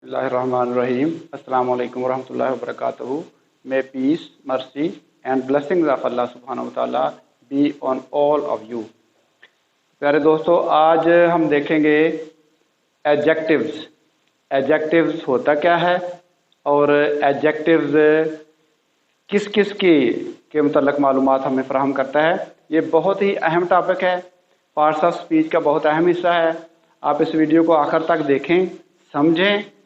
बिस्मिल्लाहिर्रहमानिर्रहीम। अस्सलामु अलैकुम वरहमतुल्लाहि वबरकातुहू। May peace, mercy and blessings of Allah subhanahu wa ta'ala be on all of you। प्यारे दोस्तों, आज हम देखेंगे एडजेक्टिव्स। एडजेक्टिव्स होता क्या है और एडजेक्टिव्स किस किस के मतलब मालूमात हमें फ़राहम करता है। ये बहुत ही अहम टॉपिक है, पार्ट्स ऑफ स्पीच का बहुत अहम हिस्सा है। आप इस वीडियो को आखिर तक देखें, समझें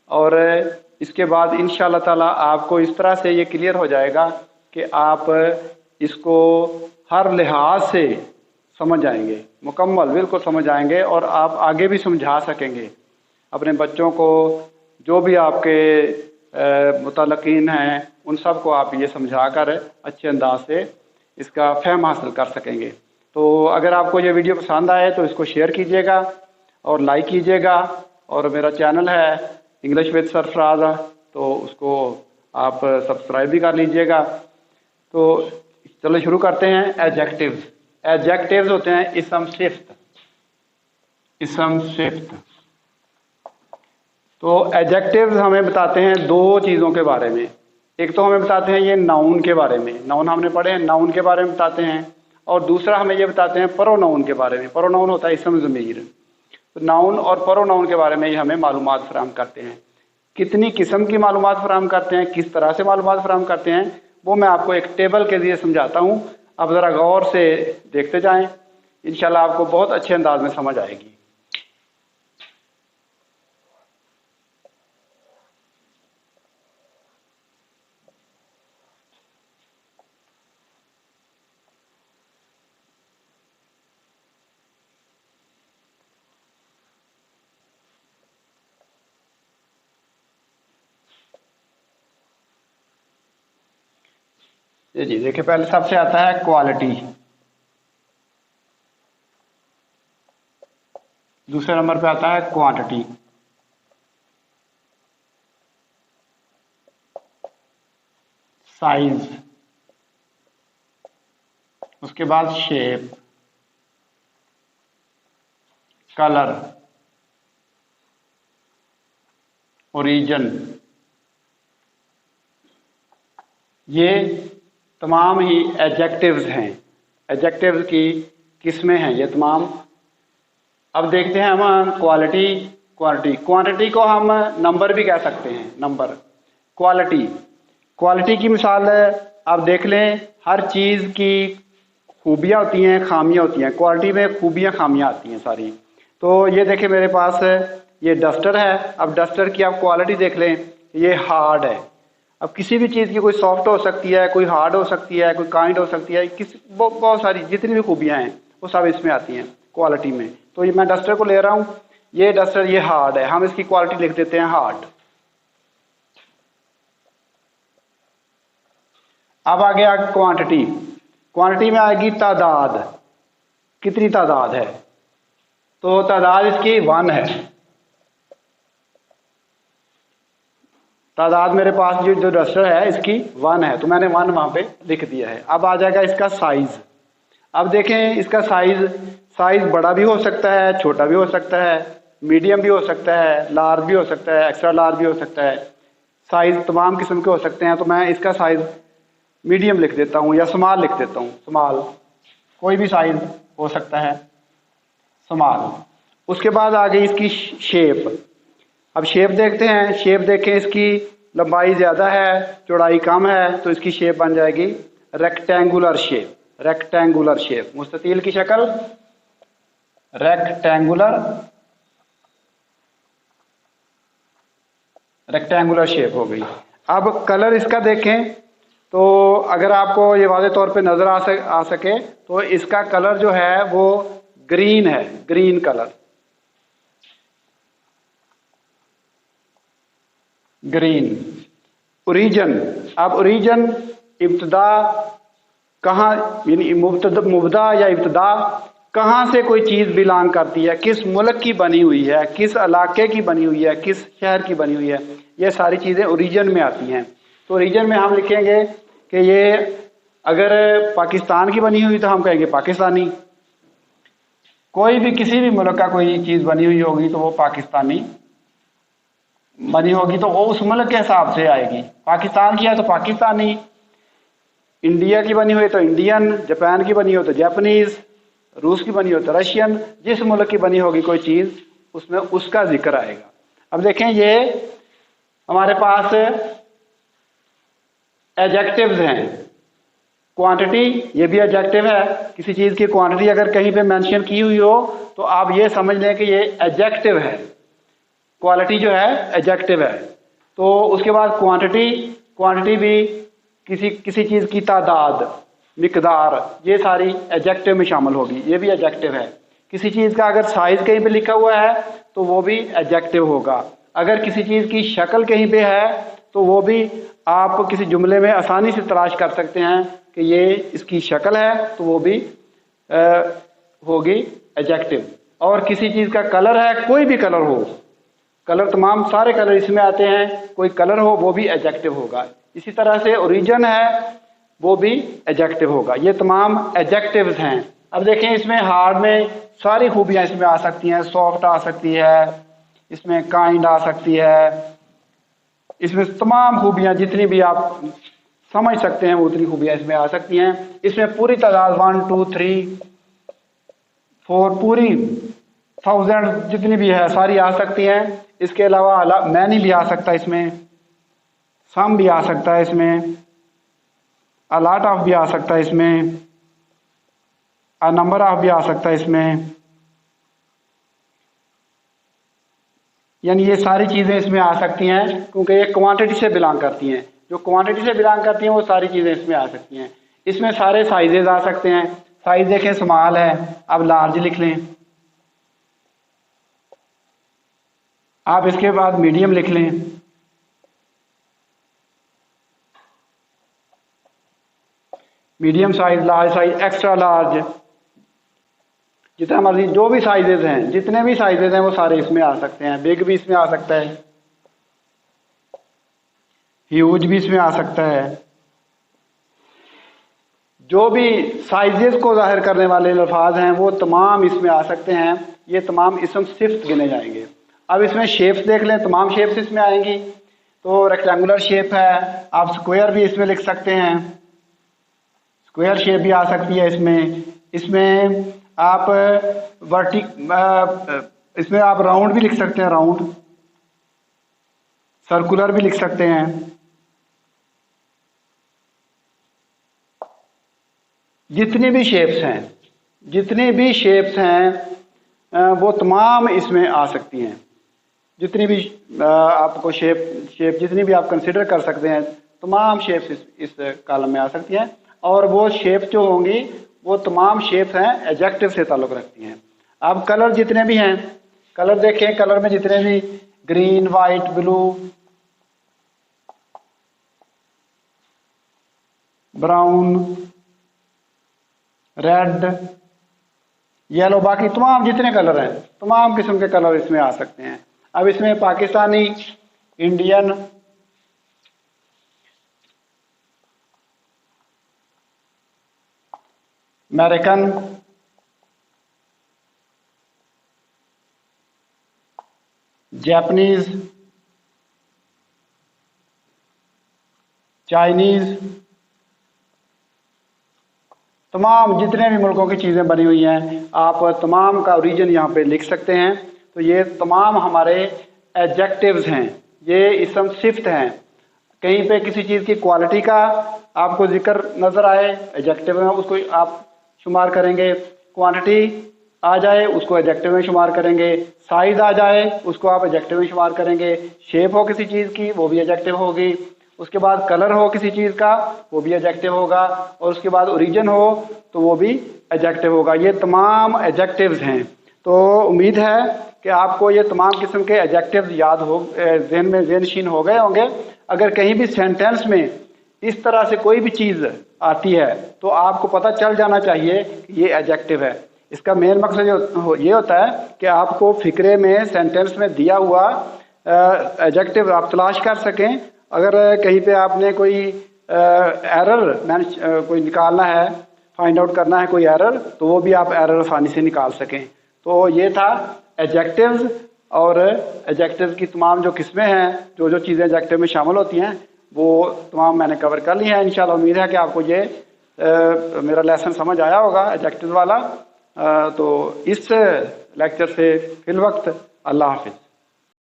और इसके बाद इंशाअल्लाह ताला आपको इस तरह से ये क्लियर हो जाएगा कि आप इसको हर लिहाज से समझ जाएंगे, मुकम्मल बिल्कुल समझ आएंगे और आप आगे भी समझा सकेंगे अपने बच्चों को, जो भी आपके मुतल्लिक़ीन हैं उन सब को आप ये समझा कर अच्छे अंदाज से इसका फ़हम हासिल कर सकेंगे। तो अगर आपको ये वीडियो पसंद आए तो इसको शेयर कीजिएगा और लाइक कीजिएगा, और मेरा चैनल है इंग्लिश विद सरफराज, तो उसको आप सब्सक्राइब भी कर लीजिएगा। तो चलो शुरू करते हैं। एडजेक्टिव्स। एडजेक्टिव्स होते हैं इसम सिफ्त। इसम सिफ्त। तो एडजेक्टिव्स हमें बताते हैं दो चीज़ों के बारे में। एक तो हमें बताते हैं ये नाउन के बारे में, नाउन हमने पढ़े हैं, नाउन के बारे में बताते हैं, और दूसरा हमें ये बताते हैं प्रोनाउन के बारे में। प्रोनाउन होता है इसम ज़मीर। तो नाउन और प्रोनाउन के बारे में ये हमें मालूमात फराहम करते हैं। कितनी किस्म की मालूमात फराहम करते हैं, किस तरह से मालूमात फराहम करते हैं, वो मैं आपको एक टेबल के ज़रिए समझाता हूँ। आप ज़रा गौर से देखते जाएं, इंशाल्लाह आपको बहुत अच्छे अंदाज में समझ आएगी। जी देखिए, पहले सबसे आता है क्वालिटी, दूसरे नंबर पे आता है क्वांटिटी, साइज, उसके बाद शेप, कलर, ओरिजिन। ये तमाम ही एडजेक्टिव्स हैं, एडजेक्टिव्स की किस्में हैं ये तमाम। अब देखते हैं हम क्वालिटी, क्वांटिटी। क्वांटिटी को हम नंबर भी कह सकते हैं, नंबर। क्वालिटी, क्वालिटी की मिसाल आप देख लें, हर चीज़ की खूबियाँ होती हैं, खामियाँ होती हैं। क्वालिटी में खूबियाँ खामियाँ आती हैं सारी। तो ये देखें, मेरे पास ये डस्टर है। अब डस्टर की आप क्वालिटी देख लें, ये हार्ड है। अब किसी भी चीज़ की कोई सॉफ्ट हो सकती है, कोई हार्ड हो सकती है, कोई काइंड हो सकती है, बहुत सारी जितनी भी खूबियाँ हैं वो सब इसमें आती हैं क्वालिटी में। तो ये मैं डस्टर को ले रहा हूँ, ये डस्टर ये हार्ड है, हम इसकी क्वालिटी लिख देते हैं हार्ड। अब आ गया क्वांटिटी। क्वांटिटी में आएगी तादाद, कितनी तादाद है। तो तादाद इसकी 1 है। तादाद मेरे पास जो डस्टर है इसकी 1 है, तो मैंने 1 वहाँ पे लिख दिया है। अब आ जाएगा इसका साइज। अब देखें, इसका साइज बड़ा भी हो सकता है, छोटा भी हो सकता है, मीडियम भी हो सकता है, लार्ज भी हो सकता है, एक्स्ट्रा लार्ज भी हो सकता है। साइज तमाम किस्म के हो सकते हैं। तो मैं इसका साइज मीडियम लिख देता हूँ या स्मॉल लिख देता हूँ। स्मॉल, कोई भी साइज हो सकता है, स्मॉल। उसके बाद आ गई इसकी शेप। अब शेप देखते हैं। शेप देखें, इसकी लंबाई ज़्यादा है, चौड़ाई कम है, तो इसकी शेप बन जाएगी रेक्टेंगुलर शेप। रेक्टेंगुलर शेप, मुस्ततील की शक्ल, रेक्टेंगुलर, रेक्टेंगुलर शेप हो गई। अब कलर इसका देखें, तो अगर आपको ये वाज़े तौर पे नज़र आ सके तो इसका कलर जो है वो ग्रीन है, ग्रीन कलर, ग्रीन। ओरिजिन। अब ओरिजिन, इब्तदा, कहाँ, यानी मुब्तदा या इब्तदा, कहाँ से कोई चीज़ बिलोंग करती है, किस मुल्क की बनी हुई है, किस इलाके की बनी हुई है, किस शहर की बनी हुई है, ये सारी चीज़ें ओरिजिन में आती हैं। तो ओरिजिन में हम लिखेंगे कि ये अगर पाकिस्तान की बनी हुई तो हम कहेंगे पाकिस्तानी। कोई भी किसी भी मुल्क का कोई चीज़ बनी हुई होगी तो वो पाकिस्तानी बनी होगी तो वो उस मुल्क के हिसाब से आएगी। पाकिस्तान की है तो पाकिस्तानी, इंडिया की बनी हुई तो इंडियन, जापान की बनी हो तो जापानीज, रूस की बनी हो तो रशियन। जिस मुल्क की बनी होगी कोई चीज़ उसमें उसका जिक्र आएगा। अब देखें ये हमारे पास एडजेक्टिव्स हैं। क्वांटिटी ये भी एडजेक्टिव है। किसी चीज़ की क्वांटिटी अगर कहीं पे मेंशन की हुई हो तो आप ये समझ लें कि ये एडजेक्टिव है। क्वालिटी जो है एडजेक्टिव है। तो उसके बाद क्वांटिटी भी किसी चीज़ की तादाद, मिकदार, ये सारी एडजेक्टिव में शामिल होगी। ये भी एडजेक्टिव है। किसी चीज़ का अगर साइज कहीं पे लिखा हुआ है तो वो भी एडजेक्टिव होगा। अगर किसी चीज़ की शक्ल कहीं पे है तो वो भी आप किसी जुमले में आसानी से तलाश कर सकते हैं कि ये इसकी शक्ल है, तो वो भी होगी एडजेक्टिव। और किसी चीज़ का कलर है, कोई भी कलर हो, कलर तमाम सारे कलर इसमें आते हैं, कोई कलर हो वो भी एडजेक्टिव होगा। इसी तरह से ओरिजिन है वो भी एडजेक्टिव होगा। ये तमाम एडजेक्टिव्स हैं। अब देखें इसमें हार्ड में सारी खूबियाँ इसमें आ सकती हैं। सॉफ्ट आ सकती है, इसमें काइंड आ सकती है, इसमें तमाम खूबियाँ जितनी भी आप समझ सकते हैं उतनी खूबियाँ इसमें आ सकती हैं। इसमें पूरी तादाद 1 2 3 4 पूरी 1000 जितनी भी है सारी आ सकती हैं। इसके अलावा मैनी भी आ सकता है, इसमें सम भी आ सकता है, इसमें अ लॉट ऑफ भी आ सकता है, इसमें अ नंबर ऑफ भी आ सकता है इसमें। यानी ये सारी चीज़ें इसमें आ सकती हैं क्योंकि ये क्वांटिटी से बिलोंग करती हैं। जो क्वांटिटी से बिलोंग करती हैं वो सारी चीज़ें इसमें आ सकती हैं। इसमें सारे साइजेज आ सकते हैं। साइज देखें स्मॉल है, अब लार्ज लिख लें। आप इसके बाद मीडियम लिख लें। Medium size, large size, extra large, जितना मर्जी जो भी साइजेज हैं, जितने भी साइजेज हैं वो सारे इसमें आ सकते हैं। बिग भी इसमें आ सकता है, ह्यूज भी इसमें आ सकता है। जो भी साइजेस को जाहिर करने वाले अल्फाज हैं वो तमाम इसमें आ सकते हैं। ये तमाम इसम सिफ्त गिने जाएंगे। अब इसमें शेप्स देख लें, तमाम शेप्स इसमें आएंगी। तो रेक्टेंगुलर शेप है, आप स्क्वायर भी इसमें लिख सकते हैं, स्क्वायर शेप भी आ सकती है इसमें। इसमें आप इसमें आप राउंड भी लिख सकते हैं, राउंड, सर्कुलर भी लिख सकते हैं। जितनी भी शेप्स हैं वो तमाम इसमें आ सकती हैं। जितनी भी आपको शेप जितनी भी आप कंसिडर कर सकते हैं तमाम शेप्स इस कॉलम में आ सकती हैं। और वो शेप्स जो होंगी वो तमाम शेप्स हैं एडजेक्टिव से ताल्लुक़ रखती हैं। अब कलर जितने भी हैं, कलर देखें, कलर में जितने भी green, white, blue, brown, red, yellow, बाकी तमाम जितने कलर हैं तमाम किस्म के कलर इसमें आ सकते हैं। अब इसमें Pakistani, Indian, American, Japanese, Chinese, तमाम जितने भी मुल्कों की चीज़ें बनी हुई हैं आप तमाम का ओरिजिन यहाँ पे लिख सकते हैं। तो ये तमाम हमारे एडजेक्टिव्स हैं, ये इसम सिफ्त हैं। कहीं पे किसी चीज़ की क्वालिटी का आपको जिक्र नज़र आए, एडजेक्टिव में उसको आप शुमार करेंगे। क्वांटिटी आ जाए उसको एडजेक्टिव में शुमार करेंगे। साइज आ जाए उसको आप एडजेक्टिव में शुमार करेंगे। शेप हो किसी चीज़ की वो भी एडजेक्टिव होगी। उसके बाद कलर हो किसी चीज़ का वो भी एडजेक्टिव होगा। और उसके बाद ओरिजिन हो तो वो भी एडजेक्टिव होगा। ये तमाम एडजेक्टिव्स हैं। तो उम्मीद है कि आपको ये तमाम किस्म के एडजेक्टिव्स याद हो, ज़हनशीन हो गए होंगे। अगर कहीं भी सेंटेंस में इस तरह से कोई भी चीज़ आती है तो आपको पता चल जाना चाहिए कि ये एडजेक्टिव है। इसका मेन मकसद ये होता है कि आपको फिक्रे में सेंटेंस में दिया हुआ एडजेक्टिव आप तलाश कर सकें। अगर कहीं पे आपने कोई एरर कोई निकालना है, फाइंड आउट करना है कोई एरर, तो वो भी आप एरर आसानी से निकाल सकें। तो ये था एडजेक्टिव्स और एडजेक्टिव की तमाम जो किस्में हैं, जो जो चीज़ें एडजेक्टिव में शामिल होती हैं, वो तमाम मैंने कवर कर ली हैं। इंशाल्लाह उम्मीद है कि आपको ये मेरा लेसन समझ आया होगा एडजेक्टिव वाला। तो इस लेक्चर से फिल वक्त अल्लाह हाफिज़।